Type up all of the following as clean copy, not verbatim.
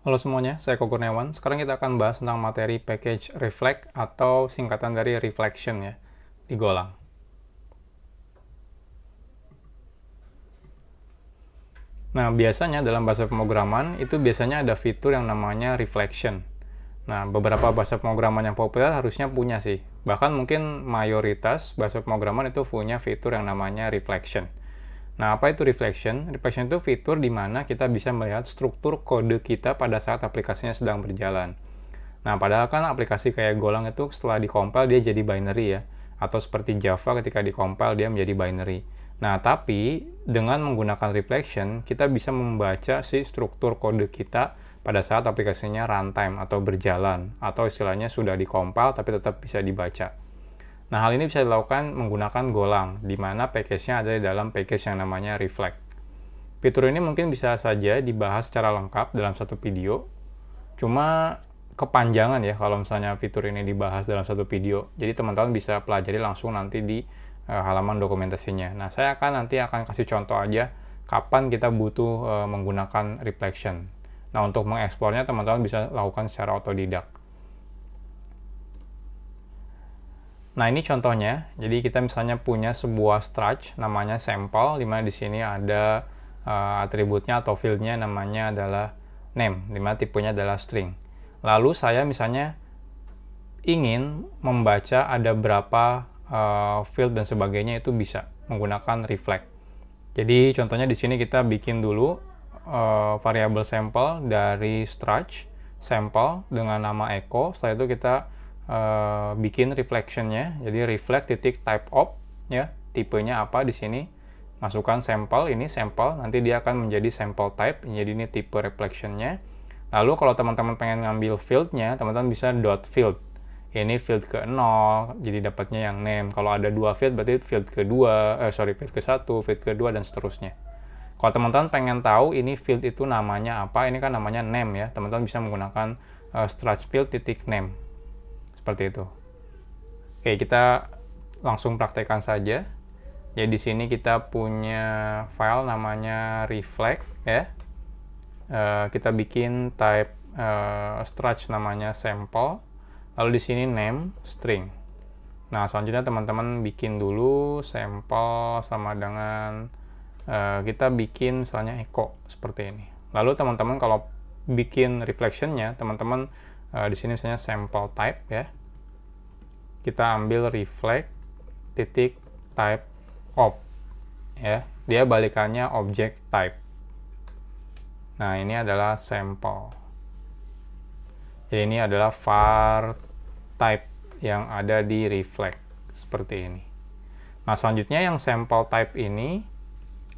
Halo semuanya, saya Ko Kurniawan. Sekarang kita akan bahas tentang materi package reflect atau singkatan dari reflection ya, di Golang. Nah, biasanya dalam bahasa pemrograman itu biasanya ada fitur yang namanya reflection. Nah, beberapa bahasa pemrograman yang populer harusnya punya sih. Bahkan mungkin mayoritas bahasa pemrograman itu punya fitur yang namanya reflection. Nah, apa itu reflection? Reflection itu fitur di mana kita bisa melihat struktur kode kita pada saat aplikasinya sedang berjalan. Nah, padahal kan aplikasi kayak Golang itu setelah dikompil dia jadi binary ya. Atau seperti Java ketika dikompil dia menjadi binary. Nah, tapi dengan menggunakan reflection, kita bisa membaca si struktur kode kita pada saat aplikasinya runtime atau berjalan. Atau istilahnya sudah dikompil tapi tetap bisa dibaca. Nah, hal ini bisa dilakukan menggunakan Golang, di mana package-nya ada di dalam package yang namanya reflect. Fitur ini mungkin bisa saja dibahas secara lengkap dalam satu video, cuma kepanjangan ya kalau misalnya fitur ini dibahas dalam satu video. Jadi teman-teman bisa pelajari langsung nanti di halaman dokumentasinya. Nah, saya nanti akan kasih contoh aja kapan kita butuh menggunakan reflection. Nah, untuk mengeksplornya teman-teman bisa lakukan secara otodidak. Nah, ini contohnya. Jadi kita misalnya punya sebuah struct namanya sample, di mana di sini ada atributnya atau fieldnya namanya adalah name, di mana tipenya adalah string. Lalu saya misalnya ingin membaca ada berapa field dan sebagainya, itu bisa menggunakan reflect. Jadi contohnya di sini kita bikin dulu variabel sampel dari struct sample dengan nama echo. Setelah itu kita bikin reflectionnya. Jadi reflect titik type of ya, tipenya apa di sini. Masukkan sampel, ini sampel, nanti dia akan menjadi sample type. Jadi ini tipe reflectionnya. Lalu kalau teman-teman pengen ngambil fieldnya, teman-teman bisa dot field. Ini field ke 0, jadi dapatnya yang name. Kalau ada dua field, berarti field kedua, field ke 1, field kedua, dan seterusnya. Kalau teman-teman pengen tahu ini field itu namanya apa, ini kan namanya name ya. Teman-teman bisa menggunakan struct field titik name. Seperti itu. Oke, kita langsung praktekkan saja. Jadi di sini kita punya file namanya reflect ya. Kita bikin type struct namanya sample. Lalu di sini name string. Nah, selanjutnya teman-teman bikin dulu sampel sama dengan kita bikin misalnya echo seperti ini. Lalu teman-teman kalau bikin reflectionnya, teman-teman di sini misalnya sample type ya. Kita ambil reflect titik type of ya. Dia balikannya object type. Nah, ini adalah sample. Jadi ini adalah var type yang ada di reflect seperti ini. Nah, selanjutnya yang sample type ini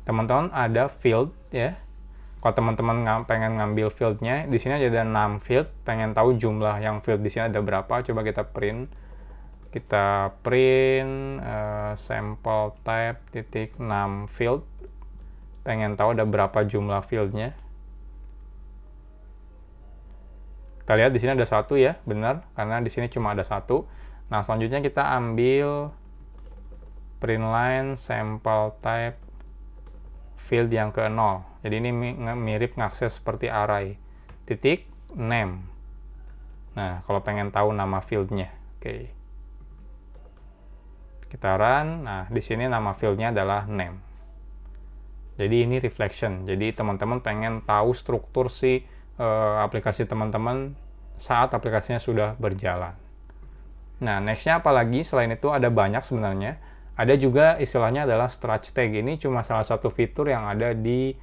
teman-teman ada field ya. Kalau teman-teman pengen ngambil fieldnya, di sini ada 6 field. Pengen tahu jumlah yang field di sini ada berapa? Coba kita print. Kita print sample type titik 6 field. Pengen tahu ada berapa jumlah fieldnya. Kita lihat di sini ada satu ya, benar, karena di sini cuma ada satu. Nah, selanjutnya kita ambil print line sample type field yang ke 0. Jadi ini mirip ngakses seperti array. Titik name. Nah, kalau pengen tahu nama fieldnya. Oke. Kita run. Nah, di sini nama fieldnya adalah name. Jadi ini reflection. Jadi teman-teman pengen tahu struktur si aplikasi teman-teman saat aplikasinya sudah berjalan. Nah, nextnya apa lagi? Selain itu ada banyak sebenarnya. Ada juga istilahnya adalah struct tag. Ini cuma salah satu fitur yang ada di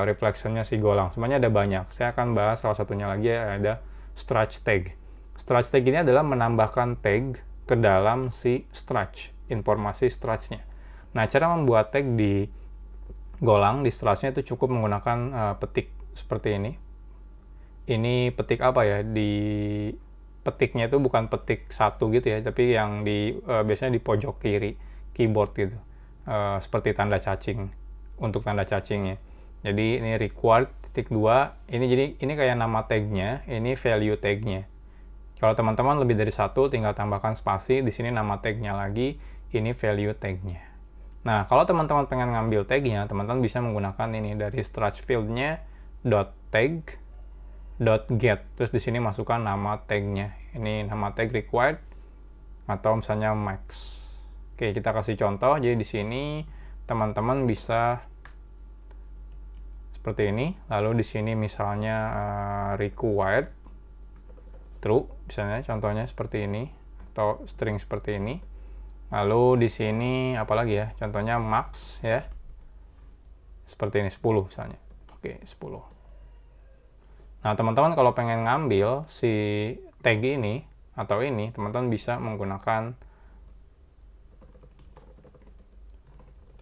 reflectionnya si Golang. Sebenarnya ada banyak. Saya akan bahas salah satunya lagi, ada struct tag. Struct tag ini adalah menambahkan tag ke dalam si struct, informasi struct-nya. Nah, cara membuat tag di Golang, di struct-nya itu cukup menggunakan petik seperti ini. Ini petik apa ya? Di petiknya itu bukan petik satu gitu ya, tapi yang di biasanya di pojok kiri keyboard gitu. Seperti tanda cacing untuk tanda cacingnya. Jadi ini required titik 2, ini jadi ini kayak nama tagnya, ini value tagnya. Kalau teman-teman lebih dari satu, tinggal tambahkan spasi, di sini nama tagnya lagi, ini value tagnya. Nah, kalau teman-teman pengen ngambil tagnya, teman-teman bisa menggunakan ini dari struct field-nya .tag. .get, terus di sini masukkan nama tagnya. Ini nama tag required atau misalnya max. Oke, kita kasih contoh. Jadi di sini teman-teman bisa seperti ini. Lalu di sini misalnya required true, misalnya contohnya seperti ini, atau string seperti ini. Lalu di sini apalagi ya? Contohnya max ya. Seperti ini 10 misalnya. Oke, 10. Nah, teman-teman kalau pengen ngambil si tag ini atau ini, teman-teman bisa menggunakan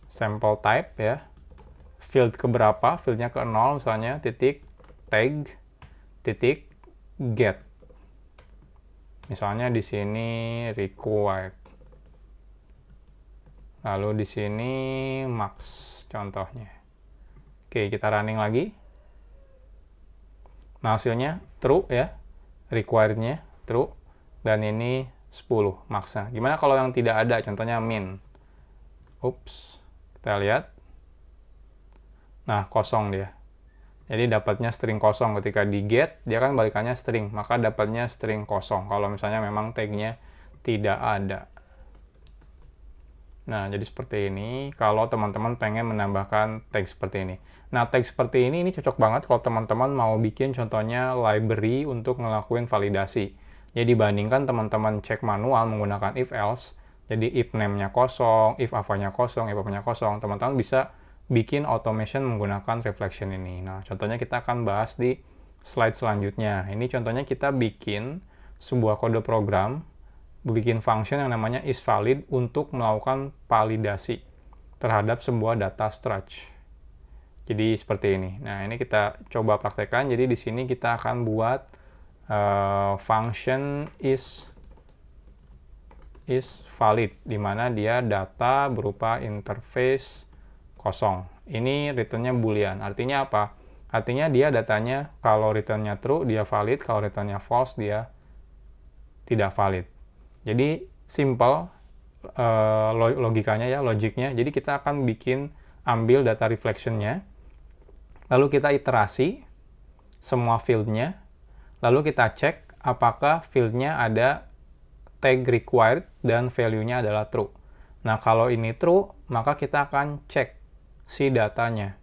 sample type ya. Field keberapa? Fieldnya ke 0 misalnya, titik tag titik get. Misalnya di sini required. Lalu di sini max contohnya. Oke, kita running lagi. Nah, hasilnya true ya. Required-nya true. Dan ini 10 max-nya. Gimana kalau yang tidak ada? Contohnya min. Ups. Kita lihat. Nah, kosong dia. Jadi dapatnya string kosong. Ketika di get, dia kan balikannya string. Maka dapatnya string kosong. Kalau misalnya memang tag-nya tidak ada. Nah, jadi seperti ini. Kalau teman-teman pengen menambahkan tag seperti ini. Nah, tag seperti ini cocok banget kalau teman-teman mau bikin contohnya library untuk ngelakuin validasi. Jadi dibandingkan teman-teman cek manual menggunakan if else. Jadi if name-nya kosong, if apa-nya kosong, if apa-nya kosong. Teman-teman bisa bikin automation menggunakan reflection ini. Nah, contohnya kita akan bahas di slide selanjutnya. Ini contohnya kita bikin sebuah kode program, bikin function yang namanya isValid untuk melakukan validasi terhadap sebuah data struct. Jadi seperti ini. Nah, ini kita coba praktekkan. Jadi di sini kita akan buat function isValid, di mana dia data berupa interface kosong. Ini returnnya boolean. Artinya apa? Artinya dia datanya kalau returnnya true dia valid, kalau returnnya false dia tidak valid. Jadi simple logikanya ya, logiknya. Jadi kita akan ambil data reflection-nya, lalu kita iterasi semua field-nya, lalu kita cek apakah field-nya ada tag required dan value-nya adalah true. Nah, kalau ini true, maka kita akan cek si datanya.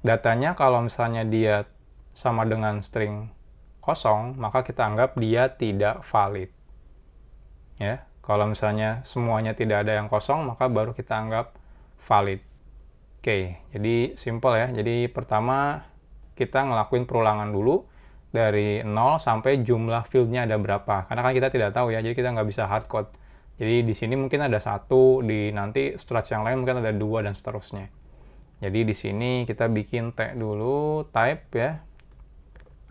Datanya kalau misalnya dia sama dengan string kosong, maka kita anggap dia tidak valid. Ya, kalau misalnya semuanya tidak ada yang kosong, maka baru kita anggap valid. Oke, jadi simple ya. Jadi pertama kita ngelakuin perulangan dulu dari 0 sampai jumlah field-nya ada berapa. Karena kan kita tidak tahu ya, jadi kita nggak bisa hardcode. Jadi di sini mungkin ada 1, di nanti struct yang lain mungkin ada 2 dan seterusnya. Jadi di sini kita bikin tag dulu, type ya.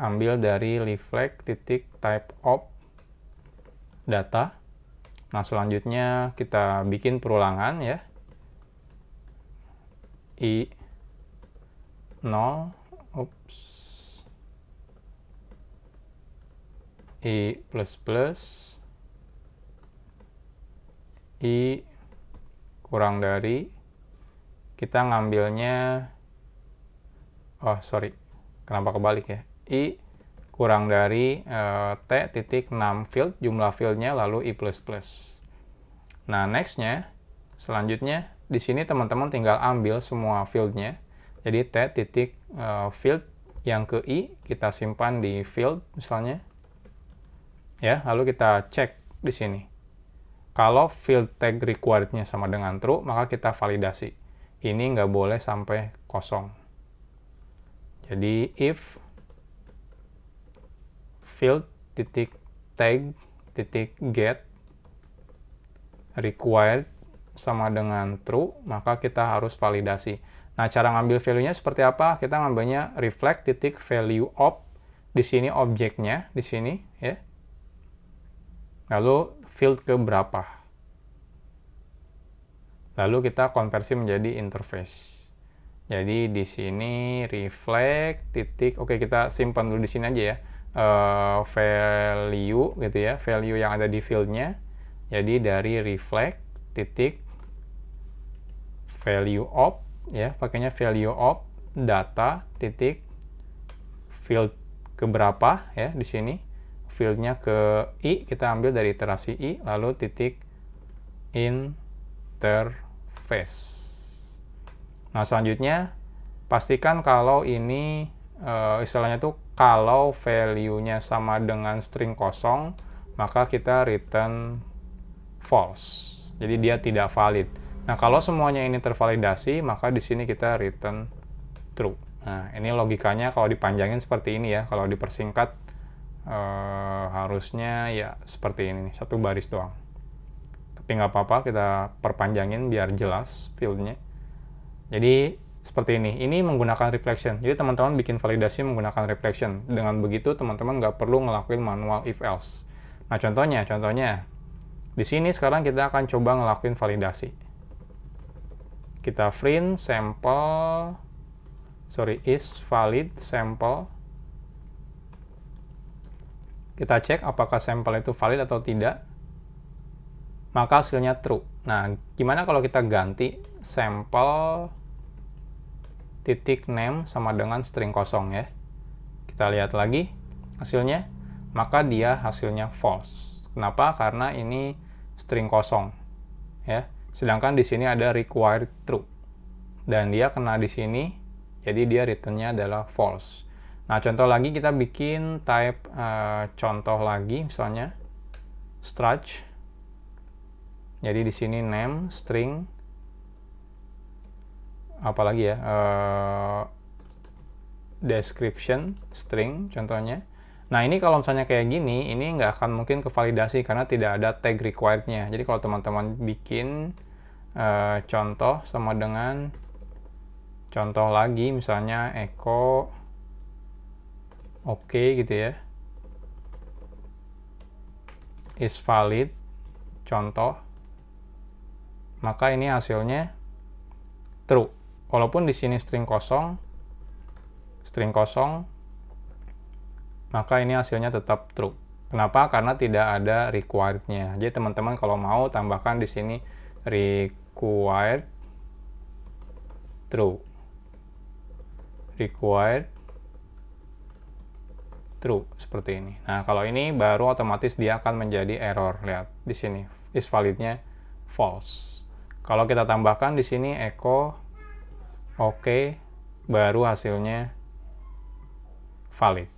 Ambil dari reflect titik type of data. Nah, selanjutnya kita bikin perulangan ya. I 0, I plus plus, I kurang dari, kita ngambilnya, oh sorry, kenapa kebalik ya, I kurang dari T titik 6 field, jumlah fieldnya, lalu I plus plus. Nah, nextnya, selanjutnya, di sini teman-teman tinggal ambil semua fieldnya. Jadi T titik field yang ke I, kita simpan di field misalnya. Ya, lalu kita cek di sini. Kalau field tag required-nya sama dengan true, maka kita validasi. Ini nggak boleh sampai kosong. Jadi if field titik tag titik get required sama dengan true, maka kita harus validasi. Nah, cara ngambil value-nya seperti apa? Kita ngambilnya reflect titik value of, di sini objeknya, di sini ya. Lalu field ke berapa. Lalu kita konversi menjadi interface. Jadi di sini reflect titik, oke kita simpan dulu di sini aja ya. Value gitu ya, value yang ada di fieldnya. Jadi dari reflect titik value of ya, pakainya value of data titik field berapa ya di sini. Fieldnya ke I, kita ambil dari iterasi I, lalu titik interface. Nah, selanjutnya pastikan kalau ini istilahnya tuh kalau value-nya sama dengan string kosong, maka kita return false. Jadi dia tidak valid. Nah, kalau semuanya ini tervalidasi, maka di sini kita return true. Nah, ini logikanya kalau dipanjangin seperti ini ya. Kalau dipersingkat harusnya ya seperti ini nih, satu baris doang. Tapi nggak apa-apa, kita perpanjangin biar jelas fieldnya. Jadi seperti ini. Ini menggunakan reflection. Jadi teman-teman bikin validasi menggunakan reflection. Dengan begitu teman-teman nggak perlu ngelakuin manual if else. Nah, contohnya di sini sekarang kita akan coba ngelakuin validasi. Kita print sample, is valid sample. Kita cek apakah sampel itu valid atau tidak. Maka hasilnya true. Nah, gimana kalau kita ganti sampel titik name sama dengan string kosong ya. Kita lihat lagi hasilnya. Maka dia hasilnya false. Kenapa? Karena ini string kosong ya. Sedangkan di sini ada required true. Dan dia kena di sini, jadi dia returnnya adalah false. Nah, contoh lagi kita bikin type contoh lagi, misalnya struct. Jadi di sini name string apalagi ya, description string contohnya. Nah, ini kalau misalnya kayak gini, ini nggak akan mungkin kevalidasi karena tidak ada tag required-nya. Jadi kalau teman-teman bikin contoh sama dengan contoh lagi, misalnya echo oke gitu ya, is valid contoh, maka ini hasilnya true. Walaupun di sini string kosong, maka ini hasilnya tetap true. Kenapa? Karena tidak ada required-nya. Jadi teman-teman kalau mau tambahkan di sini required true, seperti ini. Nah, kalau ini baru otomatis dia akan menjadi error. Lihat di sini is validnya false. Kalau kita tambahkan di sini echo oke, baru hasilnya valid.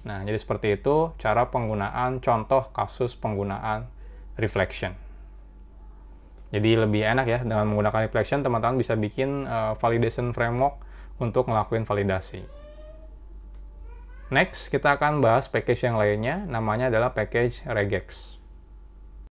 Nah, jadi seperti itu cara penggunaan contoh kasus penggunaan reflection. Jadi lebih enak ya dengan menggunakan reflection, teman-teman bisa bikin validation framework untuk ngelakuin validasi. Next, kita akan bahas package yang lainnya, namanya adalah package regex.